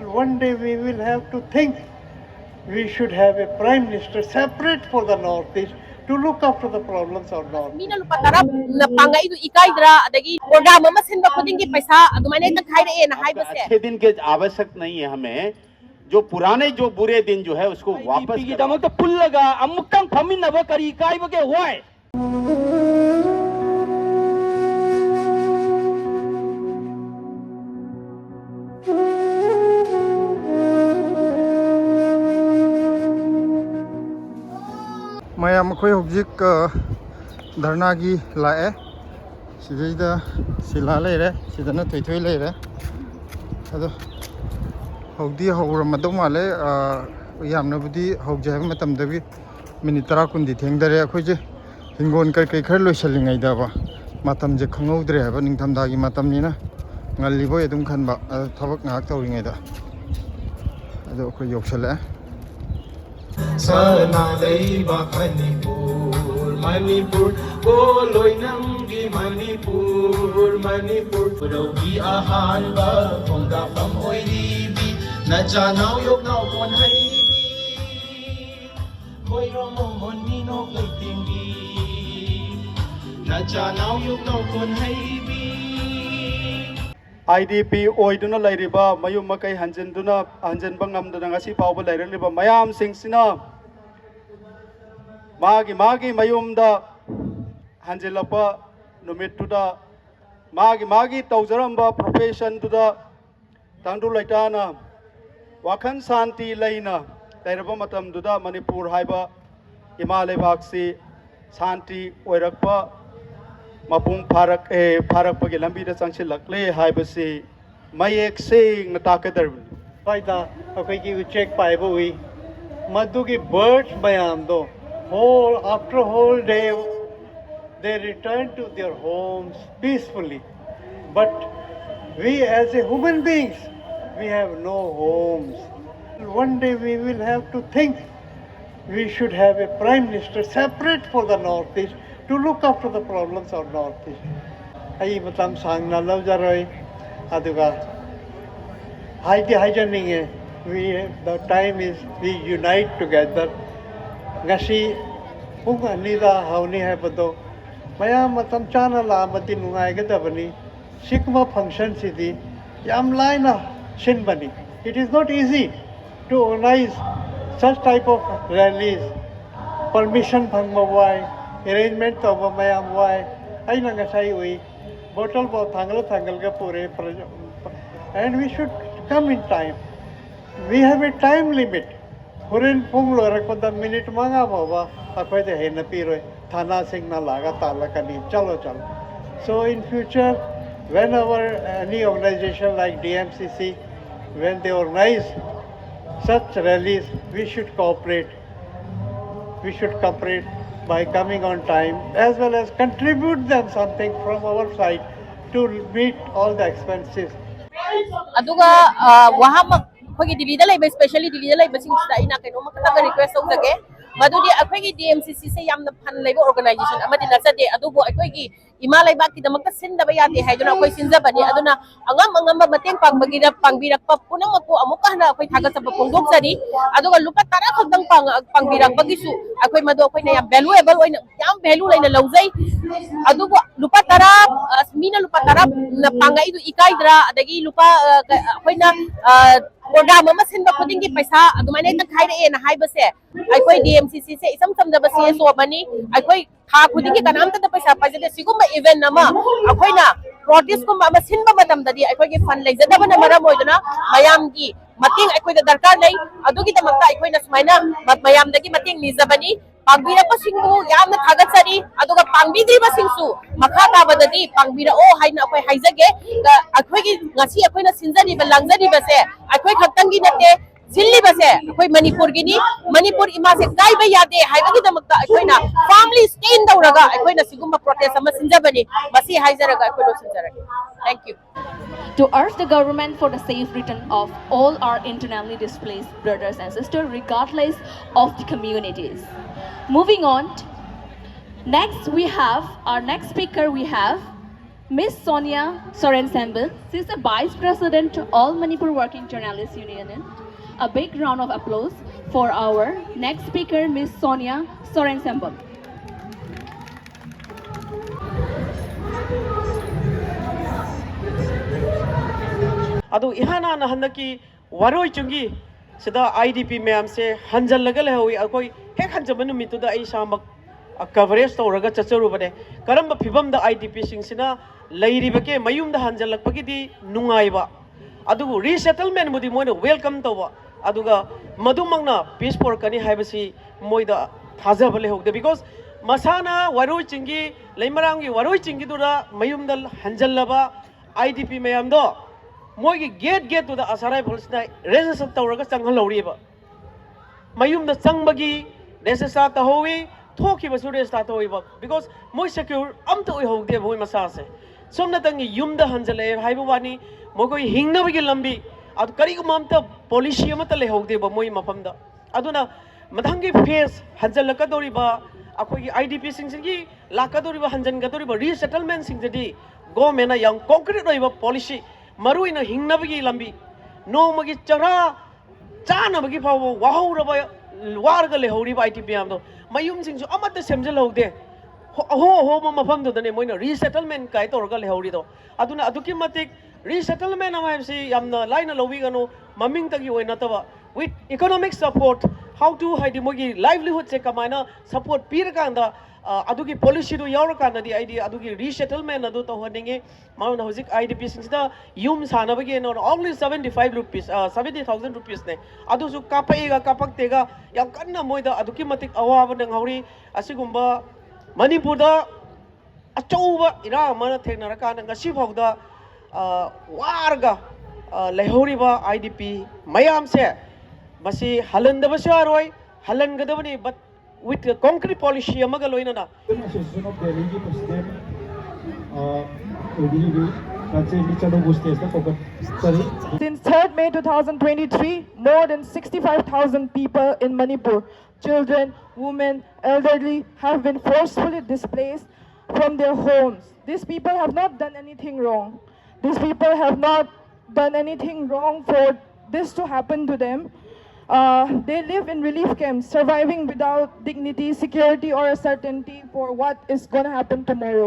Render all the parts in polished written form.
One day we will have to think we should have a prime minister separate for the Northeast to look after the problems of North. Mina lupa tarap na pangay du ikay dra adagi program ama sinba khuding ki paisa adumane tak khai re na hai bas अच्छे दिन के आवश्यक नहीं है हमें जो पुराने जो बुरे दिन जो है उसको वापस की दमक तो पुल्लगा अमुक्तंग फमिन्नबा करी इकाई बगे होय मैम अखोई हौजिक धरना की लाए सिदैदा सिला लेरे सिदना थैथै लेरे अदो हौदी हौरमदौ माले यामनबुदी हौजे हाब मतमदबी मिनिट 10 कुंदी थेंगदरे अखोइजे हिंगोन कई खर लोइसलिङैदाबा मतमजे खंगौद्रे हाब निंगथमदागी मतमनिना ngalibo edum khanba thabak ngak tawringeda ado ko yoksale sana leiba manipur go loinam gi manipur rogi ahan ba khongda pam oiri bi na janau yok nau kon hai bi hoiro mon ni no kaitingi na janau yok nau kon hai bi IDP oiduna lairiba mayum makai hanjenduna hanjenba ngamduna ngasi pawba lairaliba mayam singsina magi mayumda hanjelapa numittuda magi tawjaramba profession tuda tangdu laitana wakhan santi laina lairaba matam duda manipur haiba himalay baksi santi oirakpa mapung parak pagi lambi da changsi lakle haibasi mayek sing na takadar फायदा अखोई की check पाइबो हुई मधु की birds mayam do whole after whole day they return to their homes peacefully, but we as a human beings we have no homes. One day we will have to think we should have a prime minister separate for the Northeast to look after the problems of Northeast. Ai matam sang na lau jaroi aduga hijacking we the time is we unite together ngasi pung anida hauni hai bado maya matam chana la mati nungai ga dabani sikma function sidi yam laina shin bani. It is not easy to organize such type of rallies. Permission phangma wai arrangement of mayam wai aina ngasai ui bottle bo thangal ga pure and we should come in time. We have a time limit. Hurin pung lorak pada minute manga baba akoy de hen piroi thana sing na laga tala kani chalo. So in future whenever any organization like DMCC when they organize such rallies we should cooperate by coming on time as well as contribute them something from our side to meet all the expenses. aduga waham khogi Delhi da laiba especially Delhi da laiba sing sida ina kaino makata request tawjage madudi akhoi DMCC se yamna phan laiba organization amadi nasade adugo akhoi gi ima laiba ki damakta sindaba yate haiduna akhoi sinjabani aduna angam mateng pangbagida pangbirakpa punamako amuka na akhoi thagasaba pongdok sari aduga lupa tara khagdang pangbirakpa gisu akhoi madu akhoi na yam valuable oina yam value laina laujai adugo lupa tara mina lupa tara na pangai du ikai dra adagi lupa akhoi na program ama sinba khuding ki paisa adumane tak khai re na hai base akhoi DMCC se isam samdaba se so bani akhoi tha khuding ki kanam ta paisa pajade siguma event nama akhoi na protest ko ama sinba madam dadi akhoi ki fund leijadaba na maram hoiduna mayam gi mating akhoi da darkar lai adugi tamakta akhoi na sumaina mayam dagi mating nizabani pangbira pa singbu yamna thagatsari aduga pangbidri ba singsu makha ta badadi pangbira o haina akhoi haijage akhoi gi ngasi akhoi na sinjani ba langjani ba se akhoi khatangi nate zilli ba se akhoi manipur gi ni manipur ima se kai ba yade haibagi damakta akhoi na family stain dauraga akhoi na sigumba protest ama sinjabani basi haijaraga akhoi lo sinjarage. Thank you. To urge the government for the safe return of all our internally displaced brothers and sisters regardless of the communities. Moving on, next we have our next speaker. We have Miss Sonia Soren Sambal. She is the Vice President of All Manipur Working Journalists Union. A big round of applause for our next speaker, Miss Sonia Soren Sambal. अदो इहाना न हंदकी वरोई चुंगी सिदा IDP ma'am से हंजल लगल है अकोई हेक हंजब नुमितुदा आई सामक coverage तौरगा चचरुबने करम फिबम the IDP सिंगसिना लैरिबके मयुम the हंजल लगपगिदी नुंगाइबा अदुगु resettlement मुदी Moina welcome तौबा अदुगा मधुमंगना पीस पोर कनी हाइबसी मोइदा थाजब लेहोगदे बिकॉज मसाना वरोई चिंगी लैमरांगी वरोई चिंगी दुरा मयुम द हंजलबा IDP मैम दो मोई गेट तो असराई पुलिसना रेजिस्टर तौरगा चंगहलौरीबा मयुम द चंगबगी रेजिस्टर तहोवी थोखिबसु रेजिस्टर तहोईबा बिकॉज मोई सिक्योर अमत ओइहोगदे मोई मसासे सोमना तंगी युम द हंजले हाइबो वानी मोई हिंगनबगी लंबी अद करिगुम अमत पॉलिसी अमत लेहोगदेबा मोई मफमदा अदुना मथंगी फेस हंजलकदोरीबा अखोगी IDP सिंगी लाकदोरीबा हंजनगदोरीबा रीसेटलमेंट सिंगदी गवर्नमेंट यांग कॉन्क्रीट ओइबा पॉलिसी मरुइना हिंगनबगी लंबी नोमगी चरा चानबगी फाव वाहौरबा वारगा लेहौरीबा IDP यामदो मयुम सिंगसु अमत सेमजलहौदे हो हो मफमदने मोइना रीसेटलमेंट काय तौरगा लेहौरीदो अदुना अदुकी मतिक रीसेटलमेंट अमाइबसी यामना लाइना लौबिगनो ममिंग तगी ओइ नतबा with economic support how to हाइदि मोगी लाइवलीहुड से कमाइना सपोर्ट पीरकांदा अदुगी पॉलिसी दो यावरकानदी आइदि अदुगी रीसेटलमेंट अदु तौहनिंगे माउन हौजिक IDP सिंगसिदा युम सानबगी नो ओनली 75 रुपीस 70,000 रुपीस ने अदुसु कापएगा कापक्तेगा याम कन्ना मोइदा अदुकी मतिक अवाब नंगहौरी असिगुंबा मणिपुरदा अचौबा इरा मन थेगनरकान ngasi फाउदा वारगा लेहौरीबा IDP मयाम से मसी हलंदबसु आरोय हलनगदबनी but with the concrete policy amaga loinana Association of Delhi ki president ADB Ranjit Michano Gustes the focus Since 3rd May 2023, more than 65,000 people in Manipur, children, women, elderly, have been forcefully displaced from their homes. These people have not done anything wrong. These people have not done anything wrong for this to happen to them. They live in relief camps, surviving without dignity, security, or a certainty for what is going to happen tomorrow.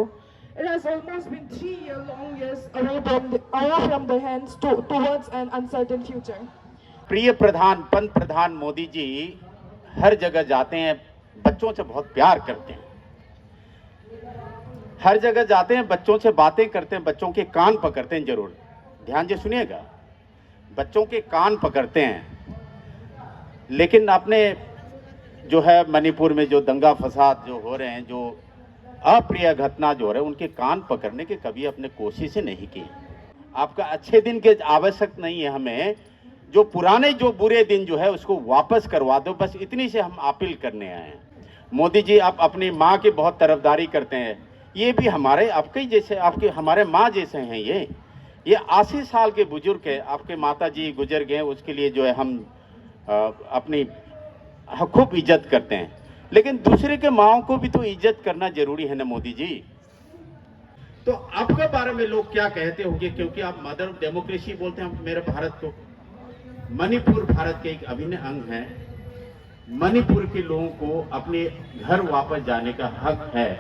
It has almost been 3 long years away from their hands towards an uncertain future. प्रिय पंत प्रधान मोदी जी हर जगह जाते हैं, बच्चों से बहुत प्यार करते हैं, हर जगह जाते हैं, बच्चों से बातें करते हैं, बच्चों के कान पकड़ते हैं। जरूर ध्यान से सुनिएगा, बच्चों के कान पकड़ते हैं। लेकिन आपने जो है मणिपुर में जो दंगा फसाद जो हो रहे हैं, जो अप्रिय घटना जो हो रहे हैं, उनके कान पकड़ने के कभी अपने कोशिश नहीं की। आपका अच्छे दिन के आवश्यक नहीं है, हमें जो पुराने जो बुरे दिन जो है उसको वापस करवा दो, बस इतनी से हम अपील करने आए हैं। मोदी जी आप अपनी माँ की बहुत तरफदारी करते हैं, ये भी हमारे आपके जैसे आपके हमारे माँ जैसे हैं। ये 80 साल के बुजुर्ग है, आपके माता जी गुजर गए, उसके लिए जो है हम अपनी खूब इज्जत करते हैं, लेकिन दूसरे के माओं को भी तो इज्जत करना जरूरी है ना मोदी जी। तो आपके बारे में लोग क्या कहते होंगे, क्योंकि आप मदर ऑफ डेमोक्रेसी बोलते हैं मेरे भारत को। मणिपुर भारत के एक अभिन्न अंग है। मणिपुर के लोगों को अपने घर वापस जाने का हक है,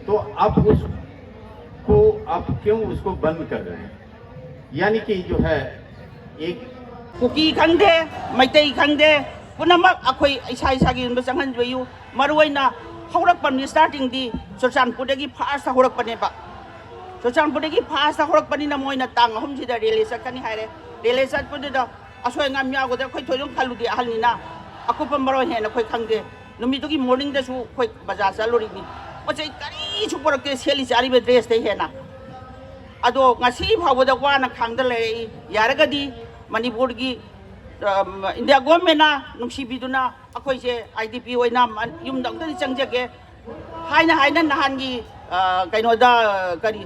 तो आप उसको आप क्यों उसको बंद कर रहे हैं? यानी कि जो है एक कुकी खंदे मैतई खंदे पुनमक अखोई इसा इसागी उन बचंगन जोयु मरुइना हौरकपन स्टार्टिंग दी चुरचानपुरदगी फास्ट हौरकपनेबा चुरचानपुरदगी फास्ट हौरकपनिना मोइना तांग अहुम सिदा रेले सकनी हायरे रेले सतपुददा असोय ngam yagoda khoi thoyong khaludi ahalnina akupa maro hena khoi khangde numitugi morning da su khoi bazaar salori ni pachai kari su porakte seli chari be dress te hena ado ngasi phawada wana khangda le yaragadi Manipur की India government नुसीबीदुना अखोई से IDP ओइना युमदंगदि चंगजगे हाइना नहान की कइनोदा करी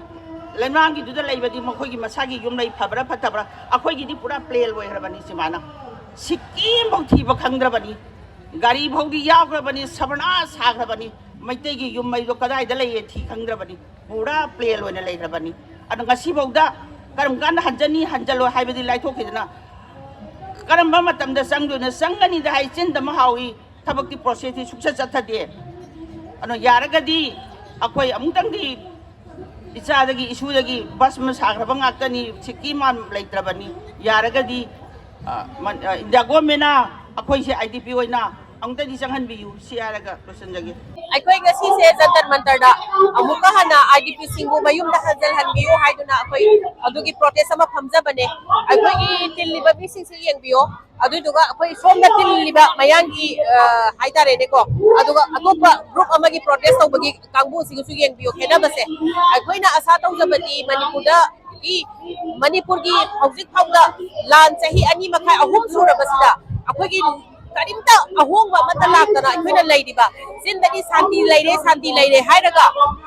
लेमरांग की दुदा लेबदी मखोई की मसागी yum लै फबरा फतबरा अखोई की पूरा प्लेल ओइरबनी सिमाना सिक्किम भौथी बखंगद्रबनी गाड़ी भौदी याग्रबनी सबना साग्रबनी ꯃꯩꯇꯩꯒꯤ ꯌꯨꯝ ꯃꯩꯗꯣ ꯀꯗꯥꯏꯗ ꯂꯩꯌꯦ ꯊꯤ ꯈꯪꯗ꯭ꯔꯕꯅꯤ ꯄꯨꯔꯥ ꯄ꯭ꯂꯦꯟ ꯑꯣꯏꯅ ꯂꯩꯈ꯭ꯔꯕꯅꯤ ꯑꯗꯣ ꯉꯁꯤꯐꯥꯎꯗ ꯀꯔꯝ ꯀꯥꯟꯗ ꯍꯟꯖꯅꯤ ꯍꯟꯖꯜꯂꯣꯏ ꯍꯥꯏꯕꯗꯤ ꯂꯥꯏꯊꯣꯛꯈꯤꯗꯅ ꯀꯔꯝꯕ ꯃꯇꯝꯗ ꯆꯪꯗꯣꯏꯅꯣ ꯆꯪꯒꯅꯤꯗ ꯍꯥꯏ ꯆꯤꯟꯗ ꯍꯥꯎꯏ ꯊꯕꯛꯇꯤ ꯄ꯭ꯔꯣꯁꯦꯁꯇꯤ ꯁꯨꯡꯆꯠ ꯆꯠꯊꯗꯦ ꯑꯗꯣ ꯌꯥꯔꯒꯗꯤ ꯑꯩꯈꯣꯏ ꯑꯃꯨꯛꯇꯪꯗꯤ ꯏꯆꯥꯗꯒꯤ ꯏꯁꯨꯗꯒꯤ ꯕꯁ ꯑꯃ ꯁꯥꯈ꯭ꯔꯕ ꯉꯥꯛꯇꯅꯤ ꯁꯤꯛꯀꯤ ꯃꯥꯟ ꯂꯩꯇ꯭ꯔꯕꯅꯤ ꯌꯥꯔꯒꯗꯤ ꯏꯟꯗꯤꯌꯥ ꯒꯣꯔꯃꯦꯟꯅ ꯑꯩꯈꯣꯏꯁꯦ IDP ꯑꯣꯏꯅ ꯑꯃꯨꯛꯇꯗꯤ ꯆꯪꯍꯟꯕꯤꯌꯨ ꯁꯤ ꯍꯥꯏꯔꯒ ꯂꯣꯏꯁꯤꯟꯖꯒꯦ ꯑꯩꯈꯣꯏ ꯉꯁꯤꯁꯦ ꯖꯟꯇꯔ ꯃꯟꯇꯔꯗ ꯑꯃꯨꯛꯀ ꯍꯟꯅ IDP ꯁꯤꯡꯕꯨ ꯃꯌꯨꯝꯗ ꯍꯟꯖꯜꯍꯟꯕꯤꯌꯨ ꯍꯥꯏꯗꯨꯅ ꯑꯩꯈꯣꯏ ꯑꯗꯨꯒꯤ ꯄ꯭ꯔꯣꯇꯦꯁ ꯑꯃ ꯐꯝꯖꯕꯅꯦ ꯑꯩꯈꯣꯏꯒꯤ ꯇꯤꯜꯂꯤꯕ ꯃꯤꯁꯤꯡꯁꯦ ꯌꯦꯡꯕꯤꯌꯣ ꯑꯗꯨꯗꯨꯒ ꯑꯩꯈꯣꯏ ꯁꯣꯝꯗ ꯇꯤꯜꯂꯤꯕ ꯃꯌꯥꯡꯒꯤ ꯍꯥꯏꯇꯥꯔꯦꯅꯦꯀꯣ ꯑꯗꯨꯒ ꯑꯇꯣꯞꯄ ꯒ꯭ꯔꯨꯞ ꯑꯃꯒꯤ ꯄ꯭ꯔꯣꯇꯦꯁ ꯇꯧꯕꯒꯤ ꯀꯥꯡꯕꯨꯁꯤꯡꯁꯨ ꯌꯦꯡꯕꯤꯌꯣ ꯈꯦꯠꯅꯕꯁꯦ ꯑꯩꯈꯣꯏꯅ ꯑꯁꯥ ꯇꯧꯖꯕꯗꯤ ꯃꯅꯤꯄꯨꯔꯒꯤ ꯍꯧꯖꯤꯛ ꯐꯥꯎꯗ ꯂꯥꯟ ꯆꯍꯤ 2 ꯃꯈꯥꯏ 3 ꯁꯨꯔꯕꯁꯤꯗ ꯑꯩꯈꯣꯏꯒꯤ ꯀꯔꯤꯝꯇ ꯑꯍꯣꯡꯕ ꯑꯃꯠꯇ ꯂꯥꯛꯇꯅ ꯑꯩꯈꯣꯏꯅ ꯂꯩꯔꯤꯕ ꯆꯤꯟꯗꯗꯤ ꯁꯥꯟꯇꯤ ꯂꯩꯔꯦ ꯍꯥꯏꯔꯒ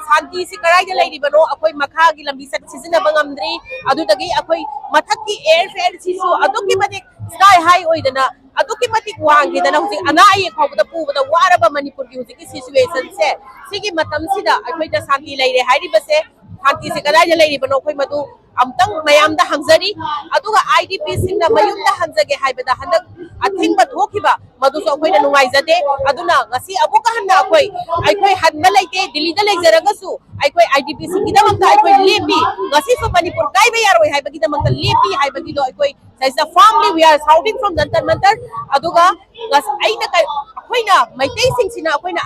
ꯁꯥꯟꯇꯤꯁꯤ ꯀꯗꯥꯏꯗ ꯂꯩꯔꯤꯕꯅꯣ ꯑꯩꯈꯣꯏ ꯃꯈꯥꯒꯤ ꯂꯝꯕꯤ ꯁꯤꯖꯤꯟꯅꯕ ꯉꯝꯗ꯭ꯔꯤ ꯑꯗꯨꯗꯒꯤ ꯑꯩꯈꯣꯏ ꯃꯊꯛꯀꯤ ꯑꯦꯌꯔ ꯐꯦꯌꯔꯁꯤꯁꯨ ꯑꯗꯨꯛꯀꯤ ꯃꯇꯤꯛ ꯁ꯭ꯀꯥꯏ ꯍꯥꯏ ꯑꯣꯏꯗꯅ ꯑꯗꯨꯛꯀꯤ ꯃꯇꯤꯛ ꯋꯥꯡꯈꯤꯗꯅ ꯍꯧꯖꯤꯛ ꯑꯅꯥ ꯑꯌꯦꯛ ꯐꯥꯎꯕꯗ ꯄꯨꯕꯗ ꯋꯥꯔꯕ ꯃꯅꯤꯄꯨꯔꯒꯤ ꯍꯧꯖꯤꯛꯀꯤ ꯁꯤꯆꯨꯋꯦꯁꯟꯁꯦ ꯁꯤꯒꯤ ꯃꯇꯝꯁꯤꯗ ꯑꯩꯈꯣꯏꯗ ꯁꯥꯟꯇꯤ ꯂꯩꯔꯦ ꯍꯥꯏꯔꯤꯕꯁꯦ ꯁꯥꯟꯇꯤꯁꯦ ꯀꯗꯥꯏꯗ ꯂꯩꯔꯤꯕꯅꯣ ꯑꯩꯈꯣꯏ ꯃꯗꯨ ꯑꯝꯇꯪ ꯃꯌꯥꯝꯗ ꯍꯪꯖꯔꯤ ꯑꯗꯨꯒ IDP ꯁꯤꯡꯅ ꯃꯌꯨꯝꯗ ꯍꯟꯖꯒꯦ ꯍꯥꯏꯕꯗ ꯍꯟꯗꯛ ꯑꯊꯤꯡꯕ ꯊꯣꯛꯈꯤꯕ ꯃꯗꯨꯁꯨ ꯑꯩꯈꯣꯏꯅ ꯅꯨꯡꯉꯥꯏꯖꯗꯦ ꯑꯗꯨꯅ ꯉꯁꯤ ꯑꯃꯨꯛꯀ ꯍꯟꯅ ꯑꯩꯈꯣꯏ ꯍꯟꯕ ꯂꯩꯇꯦ ꯗꯤꯜꯂꯤꯗ ꯂꯩꯖꯔꯒꯁꯨ ꯑꯩꯈꯣই IDP ꯁꯤꯡꯒꯤꯗꯃꯛꯇ ꯑꯩꯈꯣꯏ ꯂꯦꯞꯄꯤ ꯉꯁꯤꯁꯨ ꯃꯅꯤꯄꯨꯔ ꯀꯥꯏꯕ ꯌꯥꯔꯣꯏ ꯍꯥꯏꯕꯒꯤꯗꯃꯛꯇ ꯂꯦꯞꯄꯤ ꯍꯥꯏꯕꯒꯤꯗꯣ ꯑꯩꯈꯣꯏ firmly we are shouting from Jantar Mantar aduga ꯑꯩꯈꯣꯏꯅ ꯃꯩꯇꯩꯁꯤꯡꯁꯤꯅ ꯑꯩꯈꯣꯏꯅ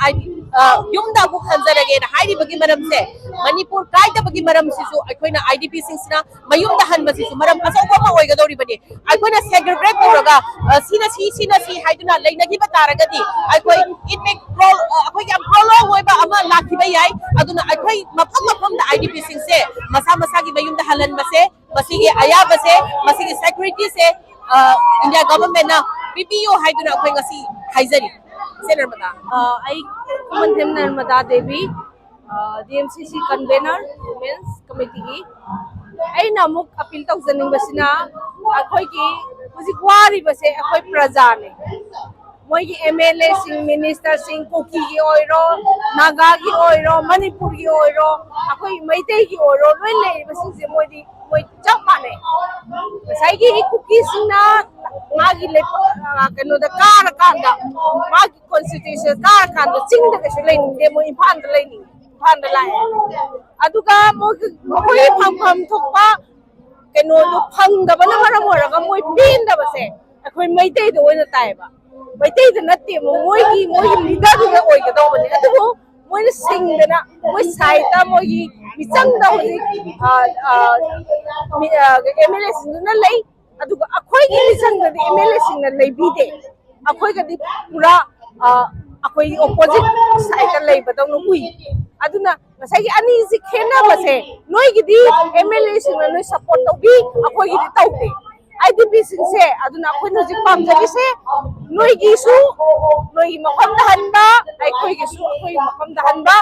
ꯌꯨꯝꯗ ꯑꯃꯨꯛ ꯍꯟꯖꯔꯒꯦ ꯍꯥꯏꯔꯤꯕꯒꯤ ꯃꯔꯝꯁꯦ ꯃꯅꯤꯄꯨꯔ ꯀꯥꯏꯗꯕꯒꯤ ꯃꯔꯝꯁꯤꯁꯨ ꯑꯩꯈꯣꯏꯅ IDP ꯁꯤꯡꯁꯤꯅ ꯃꯌꯨꯝꯗ ꯍꯟꯕꯁꯤꯁꯨ ꯃꯔꯝ ꯑꯆꯧꯕ ꯑꯃ ꯑꯣꯏꯒꯗꯧꯔꯤꯕꯅꯤ ꯑꯩꯈꯣꯏꯅ ꯁꯦꯒ꯭ꯔꯤꯒꯦꯠ ꯇꯧꯔꯒ ꯁꯤꯅ ꯁꯤ ꯍꯥꯏꯗꯨꯅ ꯂꯩꯅꯈꯤꯕ ꯇꯥꯔꯒꯗꯤ ꯑꯩꯈꯣꯏ ꯑꯩꯈꯣꯏ ꯌꯥꯝ ꯄ꯭ꯔꯣꯂꯣꯡ ꯑꯣꯏꯕ ꯑꯃ ꯂꯥꯛꯈꯤꯕ ꯌꯥꯏ ꯑꯗꯨꯅ ꯑꯩꯈꯣꯏ ꯃꯐꯝꯗ IDP ꯁꯤꯡꯁꯦ ꯃꯁꯥꯒꯤ ꯃꯌꯨꯝꯗ ꯍꯜꯍꯟꯕꯁꯦ ꯃꯁꯤꯒꯤ ꯑꯌꯥꯕꯁꯦ ꯃꯁꯤꯒꯤ ꯁꯦꯀ꯭ꯌꯨꯔꯤꯇꯤꯁꯦ ꯏꯟꯗꯤꯌꯥ ꯒꯚꯔꯟꯃꯦꯟꯠꯅ ꯄꯤꯕꯤꯌꯨ ꯍꯥꯏꯗꯨꯅ ꯑꯩꯈꯣꯏ ꯉꯁꯤ ꯍꯥꯏꯖꯔꯤ ꯅꯔꯃꯗꯥ I Kumantham Narmada Devi DMCC convener women's committee aina amuk appeal tawjaningbasina akhoigi hujik waribase akhoi praja ne moigi MLA sing minister sing Kuki gi oiro Naga gi oiro Manipur gi oiro akhoi Meitei gi oiro loi leibasing se moi chap mane saigi Kuki singna magi le kano da kara kanda magi constitution kara kanda chingda ke lein de mo imphal da lein imphal da lai aduga moi pham thokpa kano du phang da bana mara mora ga moi pin da base akhoi Meitei do oina tai ba Meitei da natte moi leader du oi ga do bane adugo moi sing da na moi sai ta moi michang da hoji MLA sing na lei aduga akhoi gi michang da MLA sing na lei bi de akhoi ga di pura akhoi opposite side da lei ba dong no ui aduna ngasai gi ani si khena base noi gi di MLA sing na noi support to bi akhoi gi di tau de IDP sing se aduna akhoi no jik pam jagi se noi gi su noi gi makham da han ba akhoi gi su akhoi makham da han ba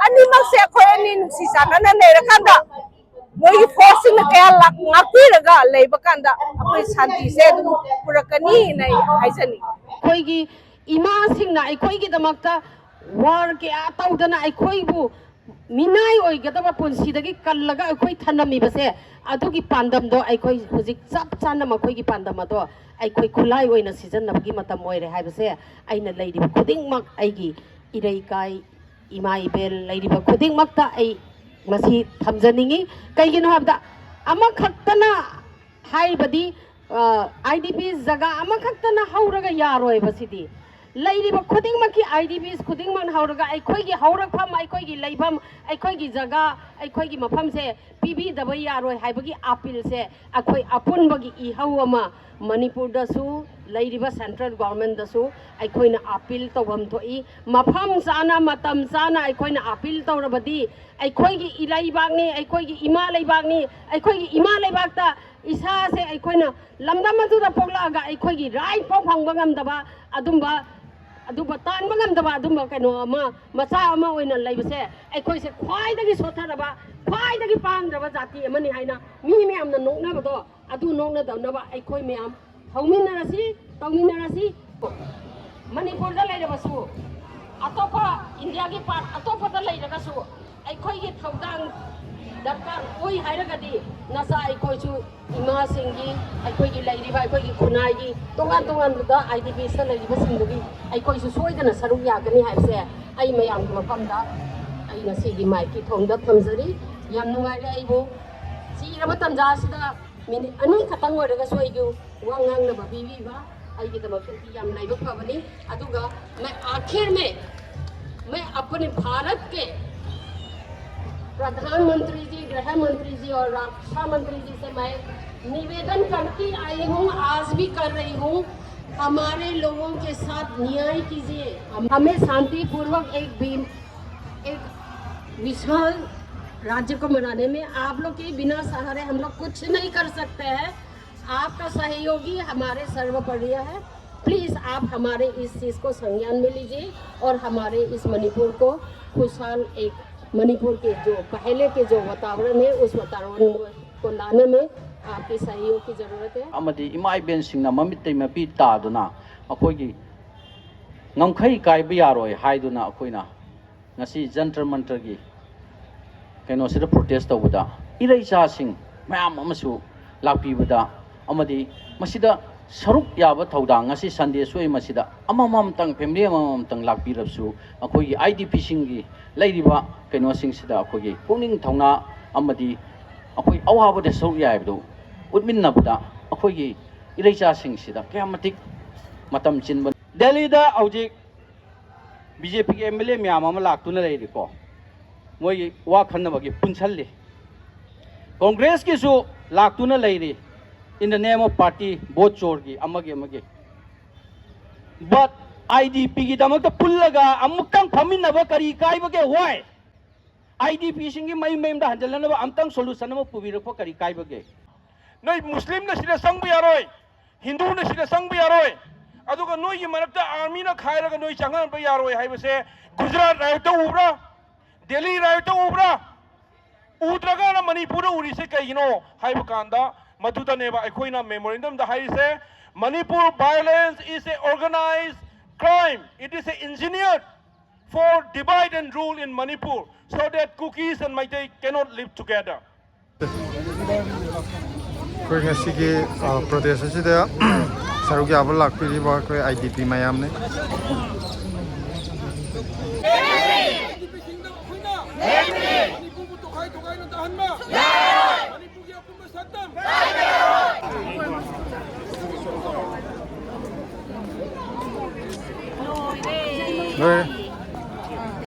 ani mak se akhoi ani nusi sana na ne ra kan da moi forcing na kaya lak ngapi raga leiba kanda akhoi shanti se dum purakani nai haisani khoi gi ima sing na khoi gi damakta war ke ataudana khoi bu minai oi gadaba punsi dagi kallaga khoi thanami base adugi pandam do khoi hujik chap chana ma khoi gi pandam do khoi khulai oina season na gi matam oire hai base aina leidi khuding mak gi irei kai ima ibel leidi khuding mak ta masi thamjaningi kaigino habda ama khaktana haibadi IDP jaga ama khaktana hauraga yaroi basidi leiriba khuding maki IDPs khuding man hauraga khoi gi haurakpham khoi gi leibam khoi gi jaga khoi gi mafam se pibi daba yaroi haibagi appeal se khoi apun bagi I hawama Manipur da su leiriba central government da su khoi na appeal tawam thoi mafam sana matam sana khoi na appeal tawrabadi khoi gi ilaibak ni khoi gi ima leibak ni khoi gi ima leibak ta isa se khoi na lamdam atu da pogla ga khoi gi right pau phangba ngam daba adumba tan mangam daba adumba kano ama macha ama oina leibase khoi se khwai dagi sothara khwai dagi pan daba jati amani haina mi me amna nokna bado adu nokna da naba khoi me am hauminarasi tauminarasi Manipur da leiraba su अतोपा India की part अतोपा लेरगसु अखोई थौदांग दरकार ओई हाइरगदी नसा अखोइसु इमा सिंगी अखोई लेरिबा अखोई खुनाई तोंगान तोंगान दा आईडीपी स लेरिबा सिंदगी अखोइसु सोइदना सरुक यागनी हाइसे आई मयाम की मफमदा आई नसीगी माइकी थोंदा थमजरी याम नुगाइरे आइबो सीरबा तंजासिदा मिनिट अनि खतंग ओइरगसु आइगु वांगांग न बबीबीबा आईगी दमकती याम लाइबा फबनी अदुगा मैं आखिर में मैं अपने भारत के प्रधानमंत्री जी, गृह मंत्री जी और रक्षा मंत्री जी से मैं निवेदन करती आई हूँ, आज भी कर रही हूँ, हमारे लोगों के साथ न्याय कीजिए। हमें शांतिपूर्वक एक विशाल राज्य को मनाने में आप लोग के बिना सहारे हम लोग कुछ नहीं कर सकते हैं। आपका सहयोगी हमारे सर्वोपरि है। प्लीज़ आप हमारे इस चीज़ को संज्ञान में लीजिए और हमारे इस मणिपुर को खुशहाल एक मणिपुर के जो पहले के जो वातावरण है उस वातावरण को लाने में आपके सहयोग की जरूरत है। अमदी इमा इबेन सिंह ना ममित मपी तादुना अखोगी ngमखै कायबा यारोय हाइदुना अखोइना ngasi जंतर मंतर की कनो सिदा प्रोटेस्ट तौबदा इरैचा सिंह मयाम अमसु लापीबदा अमदी मसिदा सरुक याबा थौदांग ngasi संडे सोय मसिदा अममम तंग फैमिली अममम तंग लापीरबसु अखोगी आईडीपी सिंह की लेरिबा कनो सिंह सिदा अखोगी पुनिंग थौना अमदी अखोई अवाबदे सरुक याबदो उद्मिन्नबदा अखोगी इरैचा सिंह सिदा क्यामतिक मतम चिनब दिल्ली दा औजिक बीजेपी के एमएलए म्याम अमा लाक्तुना लेरिको मोई वा खन्नबगी पुनसल्ली कांग्रेस की सु लाक्तुना लेरि in the name of party both chorgi amage but IDP ki damak pullaga amukang phaminaba kari kaibage why IDP singi mai da hanjalana amtang solution mo pubirako kari kaibage noi muslim na sida sangbu yaroi hindu na sida sangbu yaroi aduga noi gi marakta army na khairaga noi changan ba yaroi haibase gujarat rayta ubra delhi rayta ubra udraga na manipur uri se kaino haibakanda Madhutaneva Akoina memorandum the high say Manipur violence is an organized crime. It is engineered for divide and rule in Manipur so that Kukis and Meitei cannot live together. कोई ऐसी के प्रदेश से दे सरुक Jabal lakh पीरी बार कोई IDP मायाम ने 네.